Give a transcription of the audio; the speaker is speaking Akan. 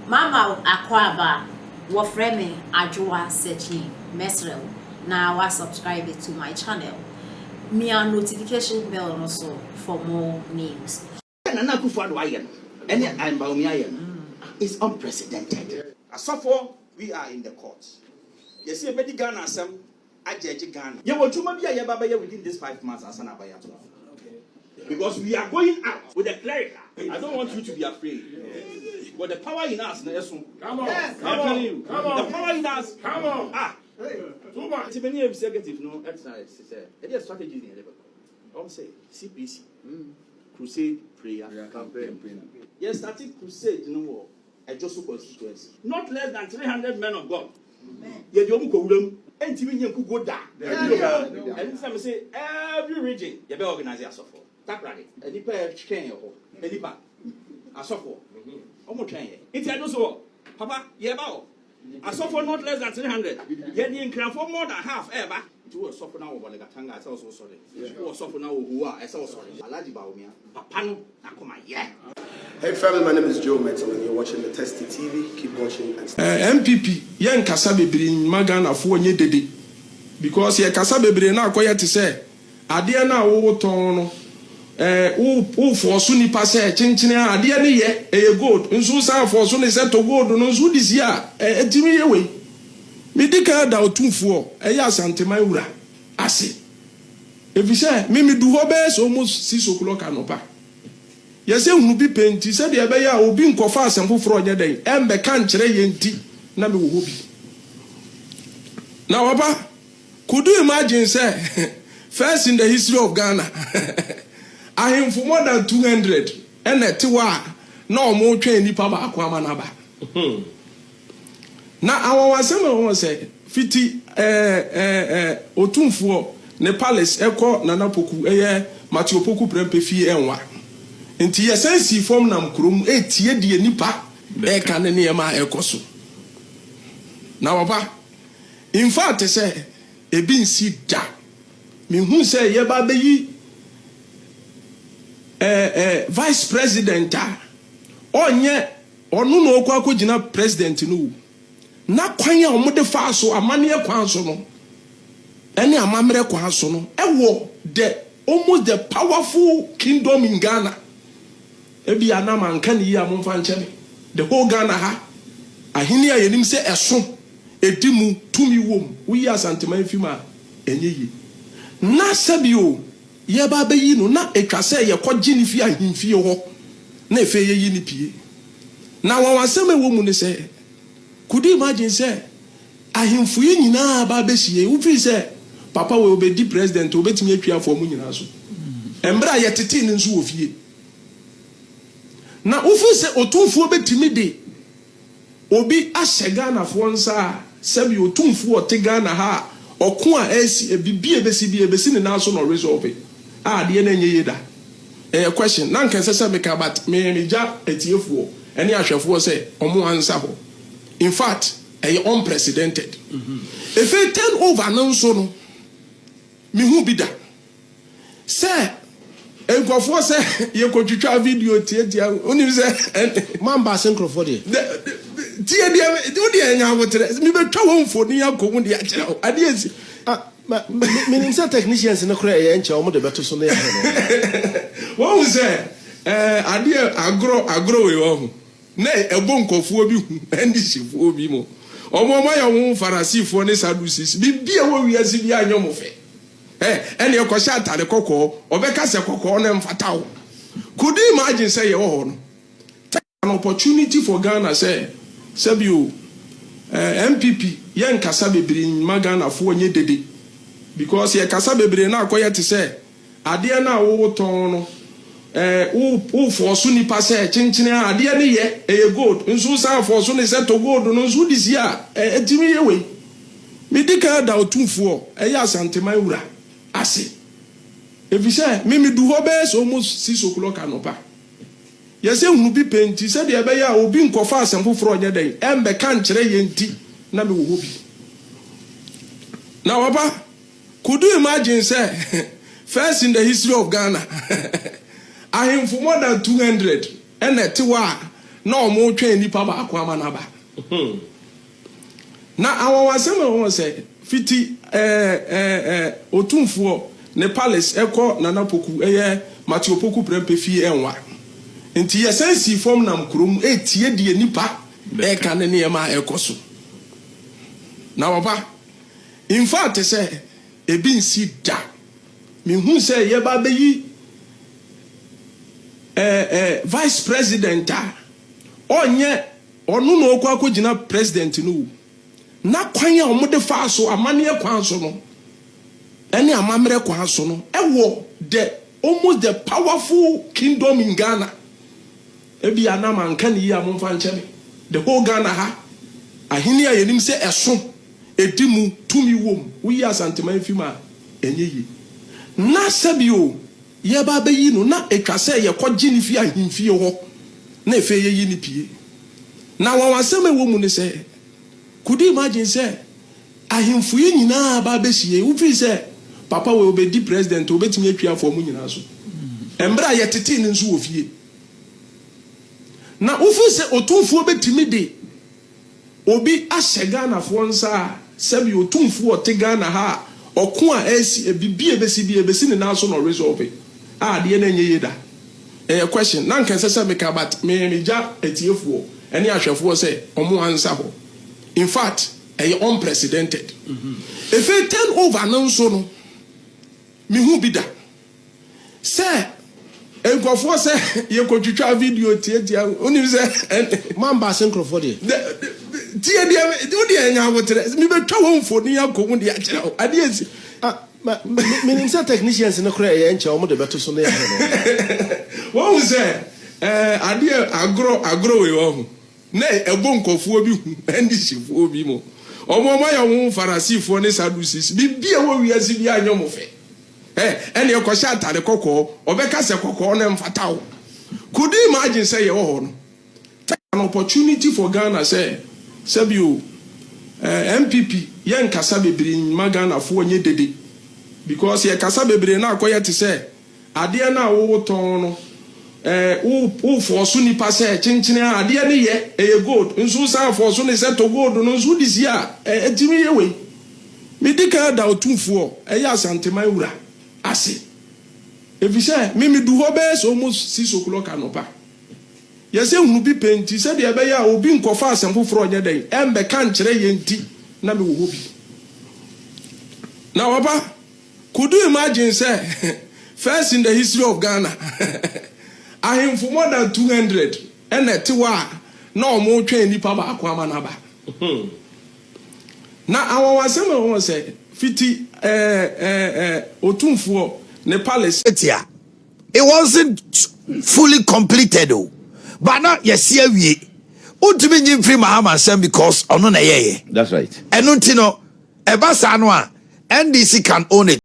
Mama Akwaba, what frame Ajua searching Mesrel. Now I subscribe to my channel. Me a notification bell also for more news. And I'm Bawmia. It's unprecedented. As for we are in the courts. You see, a medical Ghana, some I judge Ghana. You want to be within these 5 months as an abaya. Because we are going out with a clerical. I don't want you to be afraid. But the power in us, come on, yes. Come on, the power in us, come on. Too much. It's many executive no exercise. It is strategy in the level. I say CPC, crusade prayer campaign. Yes, starting crusade, you know, a Joseph constituency. Not less than 300 men of God. Yet you go them. And you go down. And some say every region you be organize yourself for. Tap right. Any pair chain or any back. A suffer. Almost train. It's a so. Papa, yeah, I suffer not less than 300. Yet you can for more than half ever. To a suffer now over the Gatanga, I so sorry. Who are suffer now who are, I so sorry. Alaji Bawmia, Papano, Nakoma, yeah. Hey family, my name is Joe Metal and you're watching the Testy TV. Keep watching and NPP, yen kasabe brin magana for nye dede. Because ye kasabe brin na akoya te say, ade na wo ton no wo forso ni pase chinchine ade ne ye e gold nso san forso ne set to gold no nso disi a etimi ye we medika da otumfo ya santeman wura ase efise me du ho be so almost 6 o'clock anopa yese hunu bi penti se de ebe ya obi nkofa asem foforo onye den embe kan kire ye nti na me wo hobi na waba could you imagine say first in the history of Ghana I am for more than 200 and etiwa na omo twa nipa ba akwa na ba na awon wasem won say fiti otumfo ne palace eko nana poku eye Matthew poku prempe fi enwa nti yesensi form nam krom etie die nipa e ka ne ne ma ekoso na waba in fact say ebi nsi da me hu say ye ba beyi vice president onye onu no okwa akogina president no na kwan ya omode fa so amane kwan so no ene amamre kwan so no ewo the almost the powerful kingdom in Ghana ebi anama nka ni ya momfa nche the whole Ghana ha ahini ya yenim se eso edimu tumi wom wi asanteman fima enye yi na sabio ye ba be yi no na etwase ye kogye ni fi ahimfie ho na efe ye yi ni pie na wansem ewo mu ne se could you imagine say ahimfu yi nyina ba be hie wo fi say papa we obedi president obetimi atwa afo mu nyina so embra ye tete ni nso wo fie na wo fi say otumfu obetimi de obi ahye na fo nsa sabi otumfu ote Ghana ha okun a esi ebibie besi ne na so no resolve de na nye yeda question na nkan sese me ka but me ja etiefo ene ahwefo say omo ansa ho in fact unprecedented if it turn over no so no me hu bida say enkofo say ye kotwitwa video tie oni say mamba synchro de tie de odi anya wotere me betwa won foni akomu de akere ade esi meaning some technicians in the career and Chom the better so there. What was that? Idea agro we own. Nay, a bonko for you, and this for be more. Or more my own Pharisee for this abuses. Be a we as if you are yomofe. And your coshata the cocoa, or Becassa cocoa and fatao. Could you imagine say your own? Take an opportunity for Ghana, say, Sabu NPP, young Kasabe bring Magana for ye dede. Because ye kasa bebre na akoya te say ade na wo ton no wo forso ni pase chinchine ade ne ye e gold nso san forso ne set to gold no nso disi a etimi ye we medika da otumfo ya asanteman wura ase efise me du ho be so almost 6 o'clock anopa yese hunu bi penti se de ebe ya obi nkofa asemfo fro onye den embe kan kire ye nti na me wo hobi na waba. Could you imagine say first in the history of Ghana I am for more than 200 and etiwa na omo twen nipa ba akwa ama na ba na awawasem won say fiti otumfuo ne palace eko nanapoku eye matiopoku prempe fi enwa nti yesensi form nam krom etie die nipa e kan ne ma ekoso na baba in fact say ebi nsi da me hu say ye ba beyi vice president onye onu no okwa akogina president no na kwan a omode fa so amane kwan so no ene amamre kwan so no ewo the almost the powerful kingdom in Ghana ebi anama nka ni ya momfa ncheme the whole Ghana ha ahini a yenim se eso edimu tumi wom wi asanteman fima enyeyi na sabio ye ba bayi no na etwa se ye kogye ni fi ahimfie ho na efe yeyi ni pie na wawasem ewo mu ne se could you imagine say ahimfo ye nyina ba behie wo fi se papa we obedi president obetimi atwa for mu nyina so embra ye tete ni nso wo fie na wo fi se otumfo obetimi de obi ahye Ghana fo nsa sabi otumfo ote Ghana ha okun a esi bibie ebesi ne na so no resolve de na enye yeda question na nkan sese me ka but me ja etiefo ene ahwefo se omo ansa ho in fact unprecedented if it turn over no so no me hu bida say enkofo se ye kotwitwa video tie oni se mamba senkrofo de tie de odi enya wotre me betwa won foni akomu de akere ade esi meaning say technicians no kra ye enche omo de beto so na ya no won say ade agro we wo na ebo nkofo bi hu andi sifo bi mo omo ma ya won farasifo ne sadusis bibia wo wiase bi anyo fe ene e kwhya atare kokko obeka se kokko na mfatawo could you imagine say ye wo no an opportunity for Ghana say sabio NPP ye nkasa bebre magana fo onye dede because ye kasa bebre na akoye te say ade na wo ton no wo force nipa say chinchine ade ne ye e gold nso sa force ne say to gold no nso disi a etimi ye we medika da otumfo ya asanteman wura ase efise mimi du ho be so almost 6 o'clock anopa yese hunu bi penti se de be ya obi nkofa asemfo fro onye den embe kan kire ye nti na me wo hobi na baba could you imagine say first in the history of Ghana I am for more than 200 and etiwa na omo twen nipa ba akwa ama na ba na awawasem won say fiti otumfo ne palace it wasn't fully completed though. But now yes here we ultimately free Mahama Sam because ono na yeye. That's right. And untino ebasa no a NDC can own it.